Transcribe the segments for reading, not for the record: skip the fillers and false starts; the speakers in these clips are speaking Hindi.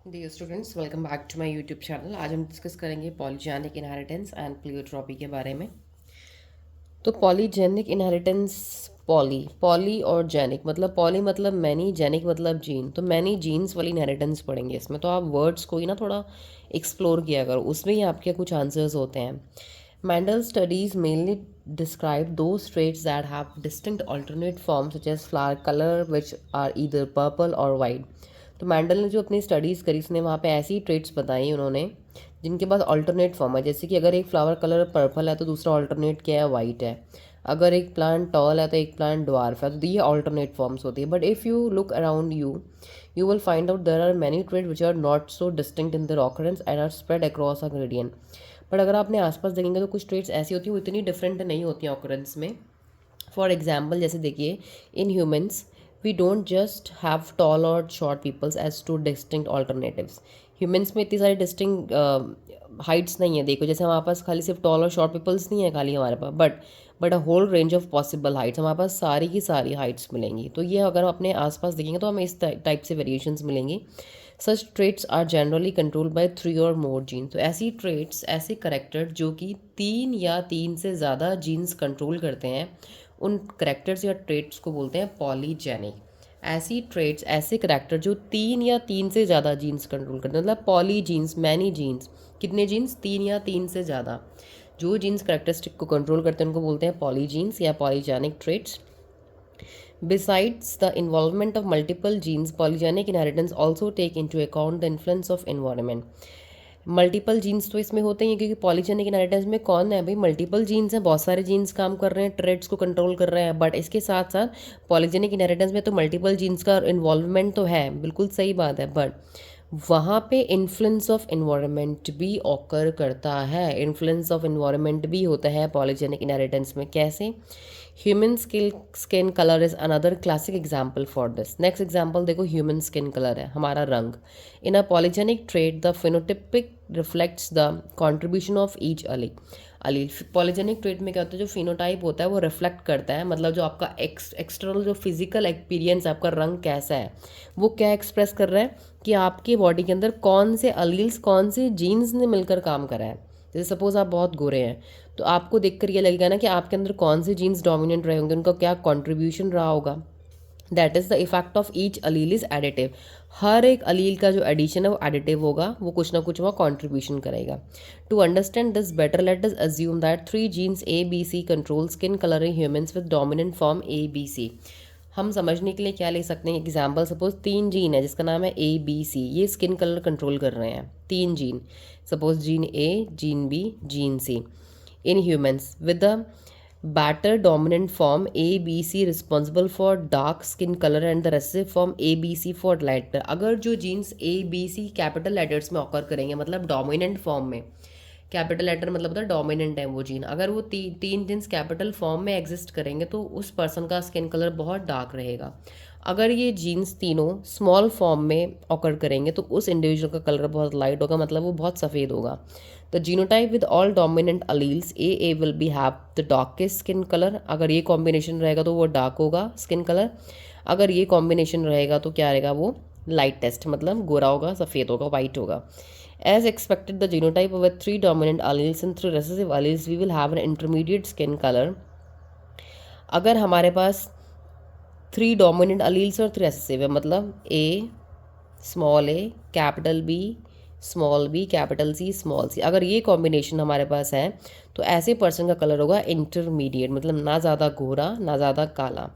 Dear students, welcome back to my YouTube channel. आज हम डिस्कस करेंगे पॉलीजेनिक इनहेरिटेंस एंड प्लियोट्रॉपी के बारे में। तो पॉलीजेनिक इनहेरिटेंस, पॉली पॉली और जेनिक मतलब पॉली मतलब मैनी, जेनिक मतलब जीन। तो मैनी जीन्स वाली इनहेरिटेंस पढ़ेंगे इसमें। तो आप वर्ड्स को ही ना थोड़ा एक्सप्लोर किया करो, उसमें ही आपके कुछ आंसर्स होते हैं। Mendel studies mainly describe those traits that have distinct alternate forms such as flower color which are either purple or white। तो मैंडल ने जो अपनी स्टडीज़ करी उसने वहाँ पे ऐसी ट्रेट्स बताई उन्होंने जिनके पास अल्टरनेट फॉर्म है। जैसे कि अगर एक फ्लावर कलर पर्पल है तो दूसरा अल्टरनेट क्या है, वाइट है। अगर एक प्लांट टॉल है तो एक प्लांट ड्वार्फ है। तो ये अल्टरनेट फॉर्म्स होती है। But if you look around you will find out there are many trait which are not so distinct in their occurrence and are spread across a gradient. बट अगर आपने आसपास देखेंगे तो कुछ ट्रेट्स ऐसी होती हैं वो इतनी डिफरेंट नहीं होती हैं ऑकरेंस में। फॉर एग्जाम्पल जैसे देखिए, in humans we don't just have tall और short peoples as two distinct alternatives. Humans में इतनी सारी डिस्टिंक्ट हाइट्स नहीं है। देखो जैसे हमारे पास खाली सिर्फ टॉल और शॉर्ट पीपल्स नहीं है खाली हमारे पास, but a whole range of possible heights हमारे पास सारी की सारी हाइट्स मिलेंगी। तो ये अगर हम अपने आसपास देखेंगे तो हमें इस टाइप से वेरिएशंस मिलेंगी। Such traits are generally controlled by 3 or more gene. तो ऐसी ट्रेट्स, ऐसे करेक्टर जो कि 3 या 3 से ज़्यादा जीन्स कंट्रोल करते हैं, उन करेक्टर्स या ट्रेट्स को बोलते हैं पॉलीजेनिक। ऐसी ट्रेट्स, ऐसे करेक्टर जो 3 या 3 से ज़्यादा जीन्स कंट्रोल करते हैं, मतलब पॉली जीन्स, मैनी जीन्स। कितने जीन्स? 3 या 3 से ज़्यादा। जो जीन्स करेक्टरिस्टिक को कंट्रोल करते हैं उनको बोलते हैं पॉलीजीन्स या polygenic traits. Besides the involvement of multiple genes, polygenic inheritance also take into account the influence of environment। Multiple genes तो इसमें होते ही हैं क्योंकि पॉलीजेनिक इनहेरिटेंस में कौन है भाई, मल्टीपल जीन्स हैं, बहुत सारे जीन्स काम कर रहे हैं, ट्रेड्स को कंट्रोल कर रहे हैं। बट इसके साथ साथ पॉलीजेनिक इनहेरिटेंस में तो मल्टीपल जीन्स का इन्वॉल्वमेंट तो है, बिल्कुल सही बात है। बट वहाँ पे इन्फ्लुएंस ऑफ इन्वायरमेंट भी ऑकर करता है, इन्फ्लुएंस ऑफ इन्वायरमेंट भी होता है पॉलीजेनिक इनहेरिटेंस में। कैसे? Human skin colour is another classic example for this. Next example देखो, ह्यूमन स्किन कलर है हमारा रंग। In a polygenic trait the phenotypic reflects the contribution of each allele. Polygenic trait में क्या होता है, जो फिनोटाइप होता है वो रिफ्लेक्ट करता है, मतलब जो आपका एक्सटर्नल जो फिजिकल एक्सपीरियंस, आपका रंग कैसा है, वो क्या एक्सप्रेस कर रहा है कि आपके बॉडी के अंदर कौन से अलील्स, कौन से जीन्स ने मिलकर काम करा है। जैसे सपोज आप बहुत गोरे हैं तो आपको देखकर ये लगेगा ना कि आपके अंदर कौन से जीन्स डोमिनेंट रहे होंगे, उनका क्या कंट्रीब्यूशन रहा होगा। That is the effect of each allele is additive. हर एक अलील का जो एडिशन है वो एडिटिव होगा, वो कुछ ना कुछ वहाँ कॉन्ट्रीब्यूशन करेगा। To understand this better let us assume that 3 genes A B C control skin colour in humans with dominant form A B C. हम समझने के लिए क्या ले सकते हैं, एग्जाम्पल सपोज 3 जीन है जिसका नाम है ए बी सी, ये स्किन कलर कंट्रोल कर रहे हैं। 3 gene, suppose gene A, gene B, gene C. In humans with the better dominant form ABC responsible for dark skin color and the recessive form ABC for light color। अगर जो जीन्स ABC कैपिटल लेटर्स में ऑकर करेंगे, मतलब डोमिनेंट फॉर्म में, कैपिटल लेटर मतलब होता है डोमिनेंट है वो जीन, अगर वो तीन जीन्स कैपिटल फॉर्म में एग्जिस्ट करेंगे तो उस पर्सन का स्किन कलर बहुत डार्क रहेगा। अगर ये जीन्स तीनों स्मॉल फॉर्म में ऑकर करेंगे तो उस इंडिविजुअल का कलर बहुत लाइट होगा, मतलब वो बहुत सफ़ेद होगा। The genotype with all dominant alleles A will be have the darkest skin colour. अगर ये कॉम्बिनेशन रहेगा तो वो डार्क होगा स्किन कलर। अगर ये कॉम्बिनेशन रहेगा तो क्या रहेगा, वो लाइट टेस्ट, मतलब गोरा होगा, सफ़ेद होगा, वाइट होगा। As expected, the genotype with 3 dominant alleles and 3 recessive alleles, we will have an intermediate skin color। अगर हमारे पास 3 डोमिनेंट अलील्स और 3 रेसेसिव है, मतलब A small A capital B small B capital C small C, अगर ये कॉम्बिनेशन हमारे पास है तो ऐसे पर्सन का कलर होगा इंटरमीडिएट, मतलब ना ज़्यादा गोरा ना ज़्यादा काला।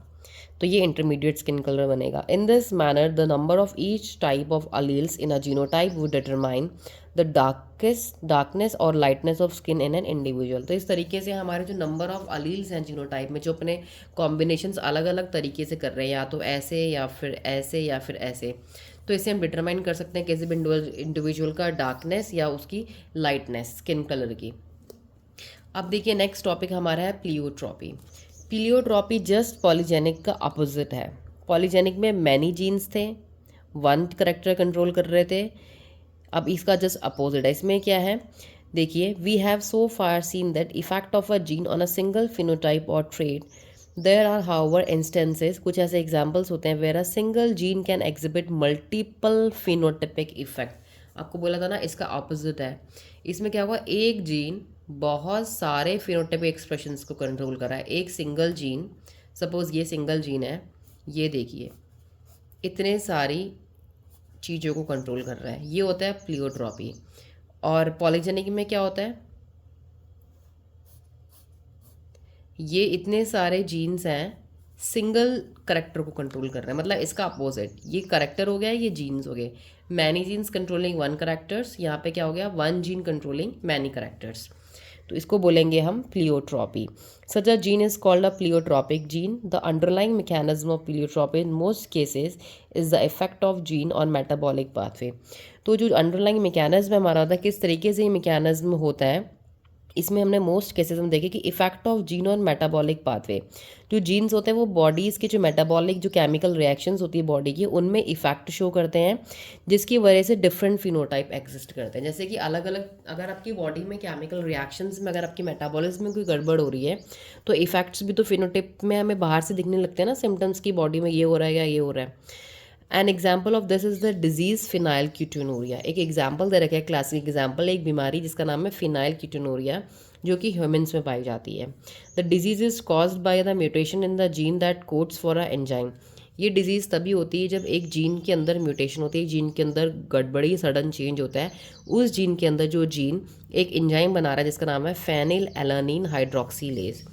तो ये इंटरमीडिएट स्किन कलर बनेगा। In this manner the number of each type of alleles in a genotype would determine the darkness और lightness of skin in an individual. तो इस तरीके से हमारे जो नंबर ऑफ अलील्स हैं जीनोटाइप में, जो अपने कॉम्बिनेशंस अलग अलग तरीके से कर रहे हैं, या तो ऐसे या फिर ऐसे या फिर ऐसे, तो इसे हम डिटरमाइन कर सकते हैं किसी भी इंडिविजुअल का डार्कनेस या उसकी लाइटनेस स्किन कलर की। अब देखिए नेक्स्ट टॉपिक हमारा है प्लियोट्रॉपी। प्लियोट्रॉपी जस्ट पॉलीजेनिक का अपोजिट है। पॉलीजेनिक में मैनी जीन्स थे, वन करेक्टर कंट्रोल कर रहे थे। अब इसका जस्ट अपोजिट है। इसमें क्या है, देखिए, we have so far seen that effect of a gene on a single phenotype or trait. There are however instances, कुछ ऐसे एग्जाम्पल्स होते हैं where a single gene can exhibit multiple phenotypic effect. आपको बोला था ना इसका ऑपोजिट है। इसमें क्या हुआ, एक जीन बहुत सारे फिनोटाइपिक एक्सप्रेशंस को कंट्रोल कर रहा है। एक सिंगल जीन, सपोज ये सिंगल जीन है, ये देखिए इतने सारी चीज़ों को कंट्रोल कर रहा है, ये होता है प्लियोट्रॉपी। और पॉलीजेनिक में क्या होता है, ये इतने सारे जीन्स हैं, सिंगल करेक्टर को कंट्रोल कर रहे हैं, मतलब इसका अपोजिट, ये करेक्टर हो गया, ये जीन्स हो गए। Many genes controlling one characters, यहाँ पे क्या हो गया, one gene controlling many characters. तो इसको बोलेंगे हम pleiotropy. Such a gene is called a pleiotropic gene. The underlying mechanism of pleiotropy in most cases is the effect of gene on metabolic pathway. तो जो अंडरलाइंग मैकेनिज्म हमारा होता है, किस तरीके से ये मैकेनिज्म होता है, इसमें हमने मोस्ट केसेस में देखे कि effect of gene on metabolic pathway. जो जीन्स होते हैं वो बॉडीज़ के जो मेटाबॉलिक जो केमिकल रिएक्शंस होती है बॉडी की, उनमें इफेक्ट शो करते हैं, जिसकी वजह से डिफरेंट फिनोटाइप एग्जिस्ट करते हैं। जैसे कि अलग अलग अगर आपकी बॉडी में केमिकल रिएक्शंस में अगर आपकी मेटाबॉलिज्म में कोई गड़बड़ हो रही है, तो इफेक्ट्स भी तो फिनोटाइप में हमें बाहर से दिखने लगते हैं ना, सिम्टम्स की बॉडी में ये हो रहा है या ये हो रहा है। An example of this is the disease phenyl ketonuria. एक एग्जाम्पल दे रखा है, क्लासिक एग्जाम्पल, एक बीमारी जिसका नाम है फिनाइल कीटोनूरिया, जो कि ह्यूमन्स में पाई जाती है। The disease is caused by the mutation in the gene that codes for a enzyme. ये डिजीज़ तभी होती है जब एक जीन के अंदर म्यूटेशन होती है, जीन के अंदर गड़बड़ी सडन चेंज होता है। उस जीन के अंदर जो जीन एक एंजाइम बना रहा है जिसका नाम है फेनिल एलानिन हाइड्रोक्सीलेज।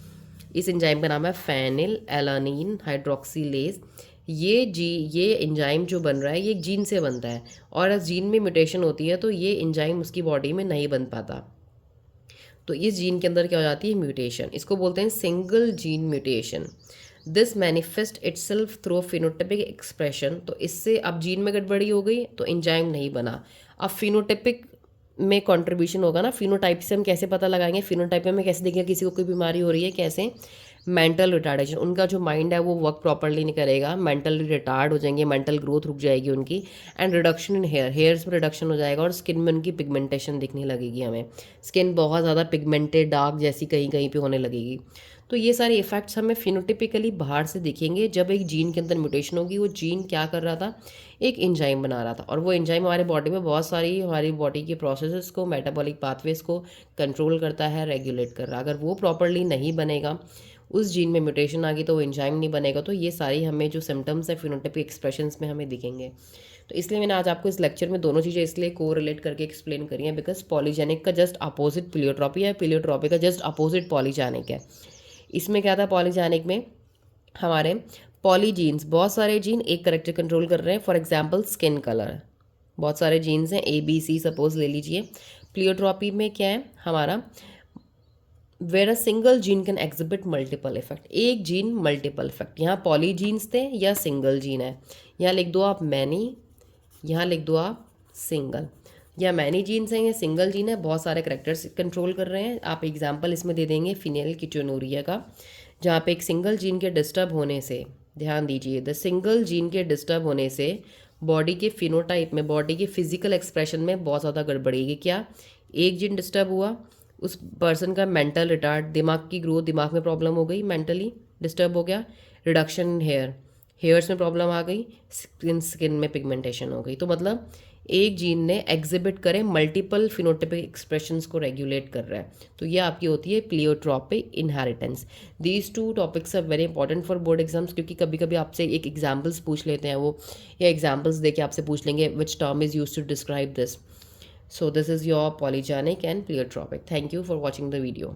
इस एंजाइम का नाम है फेनिल एलानिन हाइड्रोक्सीलेज। ये एंजाइम जो बन रहा है ये जीन से बनता है, और इस जीन में म्यूटेशन होती है तो ये एंजाइम उसकी बॉडी में नहीं बन पाता। तो इस जीन के अंदर क्या हो जाती है, म्यूटेशन। इसको बोलते हैं single gene mutation. This manifest itself through phenotypic expression. तो इससे अब जीन में गड़बड़ी हो गई तो एंजाइम नहीं बना। अब फिनोटाइपिक में कंट्रीब्यूशन होगा ना, फिनोटाइप से हम कैसे पता लगाएंगे, फिनोटाइप में कैसे देखेंगे किसी को कोई बीमारी हो रही है, कैसे, मेंटल रिटार्डेशन, उनका जो माइंड है वो वर्क प्रॉपरली नहीं करेगा, मेंटली रिटार्ड हो जाएंगे, मेंटल ग्रोथ रुक जाएगी उनकी। एंड रिडक्शन इन हेयर्स में रिडक्शन हो जाएगा, और स्किन में उनकी पिगमेंटेशन दिखने लगेगी, हमें स्किन बहुत ज़्यादा पिगमेंटेड डार्क जैसी कहीं कहीं पे होने लगेगी। तो ये सारे इफेक्ट्स हमें फिनोटिपिकली बाहर से दिखेंगे जब एक जीन के अंदर म्यूटेशन होगी। वो जीन क्या कर रहा था, एक एंजाइम बना रहा था, और वो एंजाइम हमारे बॉडी में बहुत सारी हमारी बॉडी के प्रोसेसेस को, मेटाबॉलिक पाथवेज को कंट्रोल करता है, रेगुलेट कर रहा है। अगर वो प्रॉपरली नहीं बनेगा, उस जीन में म्यूटेशन आ गई तो वो एंजाइम नहीं बनेगा, तो ये सारी हमें जो सिम्टम्स है फिनोटाइपिक एक्सप्रेशंस में हमें दिखेंगे। तो इसलिए मैंने आज आपको इस लेक्चर में दोनों चीज़ें इसलिए को रिलेट करके एक्सप्लेन करी हैं, बिकॉज पॉलीजेनिक का जस्ट अपोजिट प्लियोट्रॉपी है, प्लियोट्रॉपी का जस्ट अपोजिट पॉलीजेनिक है। इसमें क्या था, पॉलीजेनिक में हमारे पॉलीजीन्स, बहुत सारे जीन एक करेक्टर कंट्रोल कर रहे हैं। फॉर एग्जाम्पल स्किन कलर, बहुत सारे जीन्स हैं, ABC सपोज ले लीजिए। प्लियोट्रॉपी में क्या है हमारा, where a single gene can exhibit multiple effect. एक जीन मल्टीपल इफेक्ट, यहाँ पॉलीजीन्स थे या सिंगल जीन है, यहाँ लिख दो आप मैनी, यहाँ लिख दो आप सिंगल, या मैनी जीन्स हैं या सिंगल जीन है, बहुत सारे करेक्टर्स कंट्रोल कर रहे हैं। आप एग्जांपल इसमें दे देंगे फिनाइल कीटोनूरिया का, जहाँ पे एक सिंगल जीन के डिस्टर्ब होने से, ध्यान दीजिए, द सिंगल जीन के डिस्टर्ब होने से बॉडी के फिनोटाइप में, बॉडी के फिजिकल एक्सप्रेशन में बहुत ज़्यादा गड़बड़ेगी। क्या, एक जीन डिस्टर्ब हुआ, उस पर्सन का मेंटल रिटार्ड, दिमाग की ग्रोथ, दिमाग में प्रॉब्लम हो गई, मेंटली डिस्टर्ब हो गया, रिडक्शन इन हेयर्स में प्रॉब्लम आ गई, स्किन में पिगमेंटेशन हो गई। तो मतलब एक जीन ने एग्जिबिट करे मल्टीपल फिनोटाइपिक एक्सप्रेशंस को रेगुलेट कर रहा है, तो ये आपकी होती है pleiotropic inheritance. These two topics are very important for board exams, क्योंकि कभी कभी आपसे एक एग्जाम्पल्स पूछ लेते हैं वो, या एग्जाम्पल्स देके आपसे पूछ लेंगे which term is use to describe this. So this is your polygenic and pleiotropic. Thank you for watching the video.